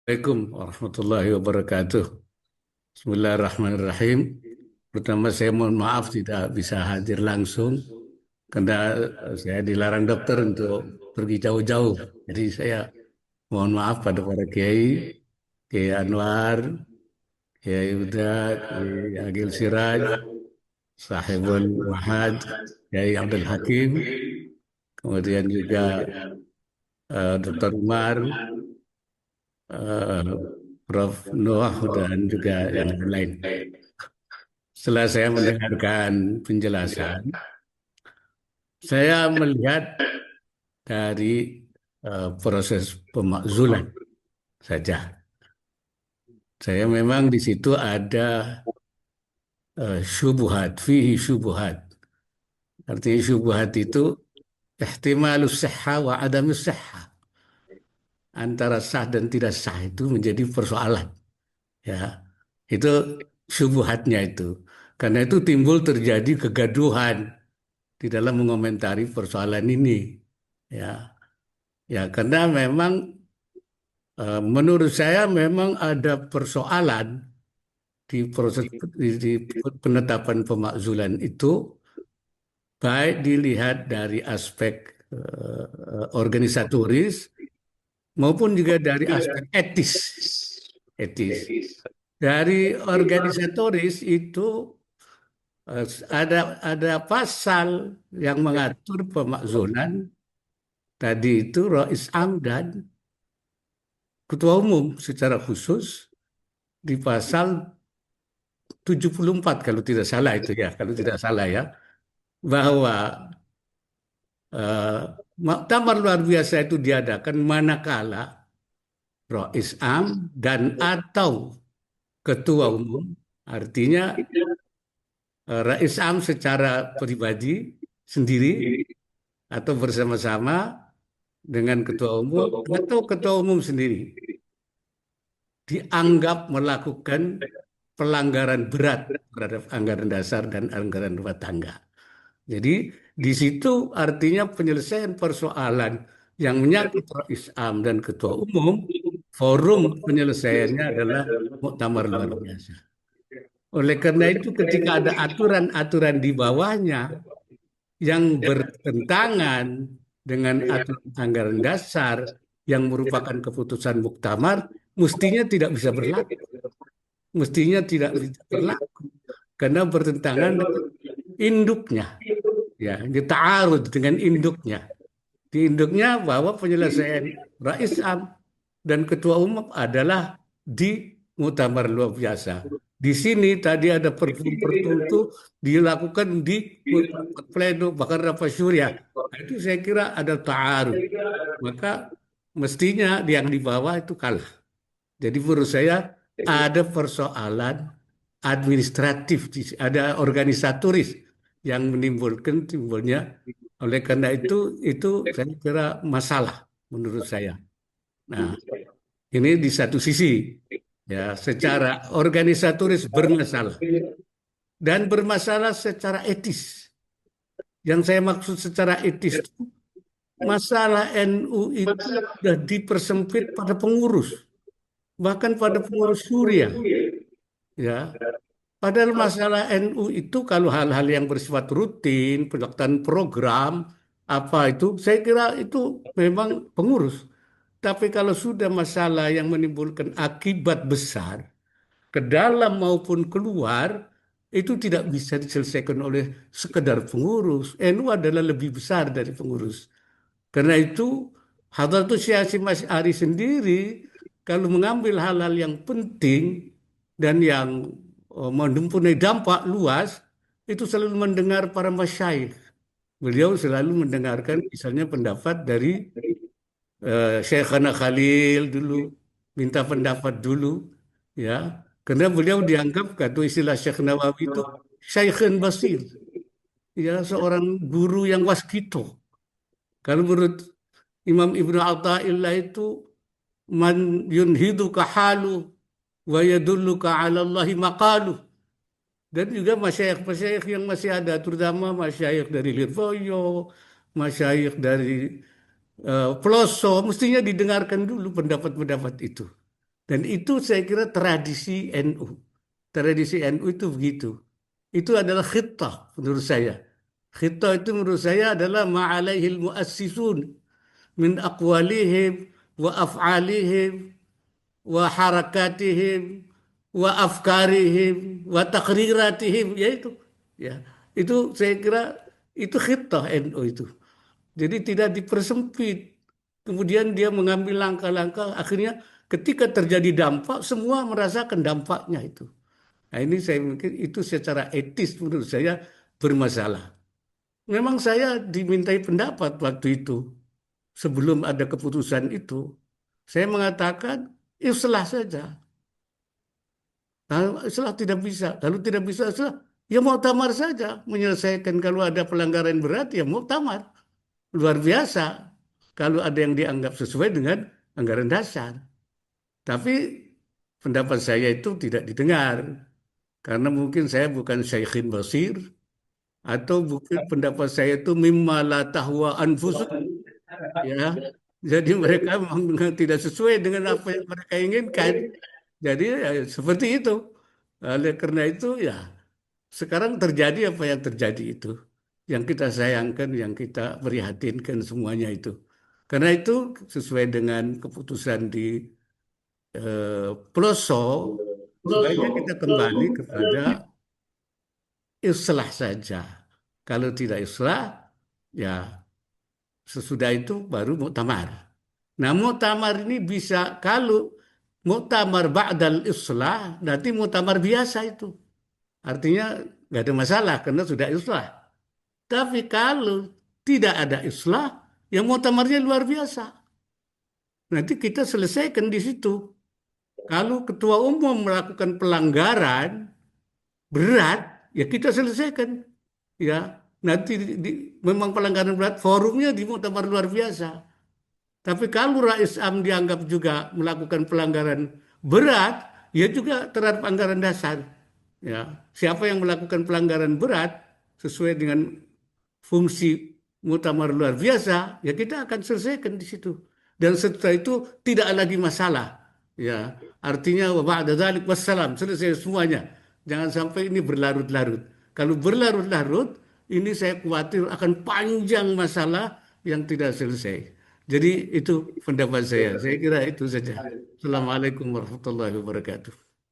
Assalamualaikum warahmatullahi wabarakatuh. Bismillahirrahmanirrahim. Pertama saya mohon maaf tidak bisa hadir langsung karena saya dilarang dokter untuk pergi jauh-jauh. Jadi saya mohon maaf pada para kiai, Kiai Anwar, Kiai Uda, Kiai Agil Siraj, Sahibul Wahad, Kiai Abdul Hakim, kemudian juga Dr. Umar, eh, Prof. Noah dan juga yang lain. Setelah saya mendengarkan penjelasan, saya melihat dari proses pemakzulan saja. Saya memang di situ ada syubhat, fihi syubhat. Artinya syubhat itu ihtimalus sihha wa adamus sihha. Antara sah dan tidak sah itu menjadi persoalan. Ya, itu syubhatnya itu. Karena itu timbul terjadi kegaduhan di dalam mengomentari persoalan ini. Ya, ya karena memang menurut saya memang ada persoalan di proses di penetapan pemakzulan itu baik dilihat dari aspek organisatoris maupun juga dari aspek etis. Etis. Dari organisatoris itu ada pasal yang mengatur pemakzulan tadi itu Rais Am dan Ketua Umum secara khusus di pasal 74 kalau tidak salah itu ya, kalau tidak salah ya, bahwa eh, muktamar luar biasa itu diadakan manakala Rais Am dan atau Ketua Umum, artinya Rais Am secara pribadi sendiri atau bersama-sama dengan Ketua Umum atau Ketua Umum sendiri dianggap melakukan pelanggaran berat terhadap anggaran dasar dan anggaran rumah tangga. Jadi di situ artinya penyelesaian persoalan yang menyangkut Rais Am dan Ketua Umum, forum penyelesaiannya adalah muktamar luar biasa. Oleh karena itu ketika ada aturan-aturan di bawahnya yang bertentangan dengan aturan anggaran dasar yang merupakan keputusan muktamar, mestinya tidak bisa berlaku. Mestinya tidak bisa berlaku karena bertentangan dengan induknya. Ya, dita'arud dengan induknya. Di induknya bahwa penyelesaian Rais Am dan Ketua Umum adalah di muktamar luar biasa. Di sini tadi ada perpu-perpu itu dilakukan di pleno bahkan rapat syuriah. Nah, itu saya kira ada ta'arud. Maka mestinya yang di bawah itu kalah. Jadi menurut saya ada persoalan administratif, ada organisatoris yang menimbulkan timbulnya. Oleh karena itu saya kira masalah menurut saya. Nah, ini di satu sisi ya secara organisatoris bermasalah dan bermasalah secara etis. Yang saya maksud secara etis itu masalah NU itu sudah dipersempit pada pengurus, bahkan pada pengurus Suriah. Ya, padahal masalah NU itu kalau hal-hal yang bersifat rutin, pelaksanaan program, apa itu, saya kira itu memang pengurus. Tapi kalau sudah masalah yang menimbulkan akibat besar, ke dalam maupun keluar, itu tidak bisa diselesaikan oleh sekedar pengurus. NU adalah lebih besar dari pengurus. Karena itu, Hadratus Syekh Hasyim Asy'ari sendiri, kalau mengambil hal-hal yang penting dan yang mempunyai dampak luas, itu selalu mendengar para masyayikh. Beliau selalu mendengarkan misalnya pendapat dari Syekhana Khalil dulu, minta pendapat dulu, ya. Karena beliau dianggap, kata istilah Syekh Nawawi itu, Syekhun Basir, ya, seorang guru yang waskito. Kalau menurut Imam Ibnu Athaillah itu man yunhiduka halu wa yadulluka ala Allahi maqalu. Dan juga masyayikh-masyayikh yang masih ada, terutama masyayikh dari Lirboyo, masyayikh dari Peloso, mestinya didengarkan dulu pendapat-pendapat itu. Dan itu saya kira tradisi NU. Tradisi NU itu begitu. Itu adalah khittah menurut saya. Khittah itu menurut saya adalah ma'alaihil muassisun min aqwalihim wa af'alihim wa harakatihim wa afkarihim wa takriratihim, yaitu ya itu saya kira itu khittah NU itu. Jadi tidak dipersempit. Kemudian dia mengambil langkah-langkah, akhirnya ketika terjadi dampak semua merasakan dampaknya itu. Nah, ini saya mikir itu secara etis menurut saya bermasalah. Memang saya dimintai pendapat waktu itu sebelum ada keputusan itu. Saya mengatakan islah saja. Kalau islah tidak bisa, kalau tidak bisa islah, ya muktamar saja menyelesaikan. Kalau ada pelanggaran berat, ya muktamar. Luar biasa. Kalau ada yang dianggap sesuai dengan anggaran dasar. Tapi pendapat saya itu tidak didengar. Karena mungkin saya bukan Syekhin Basir, atau mungkin pendapat saya itu mimma la tahwa anfusuk, ya. Jadi mereka memang tidak sesuai dengan apa yang mereka inginkan. Jadi ya, seperti itu. Oleh karena itu ya sekarang terjadi apa yang terjadi itu. Yang kita sayangkan, yang kita prihatinkan semuanya itu. Karena itu sesuai dengan keputusan di pelosok, sebaiknya kita kembali kepada islah saja. Kalau tidak islah, ya sesudah itu baru muktamar. Nah, muktamar ini bisa kalau muktamar ba'dal islah, nanti muktamar biasa itu. Artinya nggak ada masalah karena sudah islah. Tapi kalau tidak ada islah, ya muktamarnya luar biasa. Nanti kita selesaikan di situ. Kalau ketua umum melakukan pelanggaran berat, ya kita selesaikan. Ya, nanti memang pelanggaran berat, forumnya di muktamar luar biasa. Tapi kalau Rais Am dianggap juga melakukan pelanggaran berat, ya juga terhadap anggaran dasar. Ya, siapa yang melakukan pelanggaran berat sesuai dengan fungsi muktamar luar biasa, ya kita akan selesaikan di situ. Dan setelah itu tidak lagi masalah. Ya, artinya wa ba'da dzalik wassalam, selesai semuanya. Jangan sampai ini berlarut-larut. Kalau berlarut-larut, ini saya khawatir akan panjang masalah yang tidak selesai. Jadi itu pendapat saya. Saya kira itu saja. Assalamualaikum warahmatullahi wabarakatuh.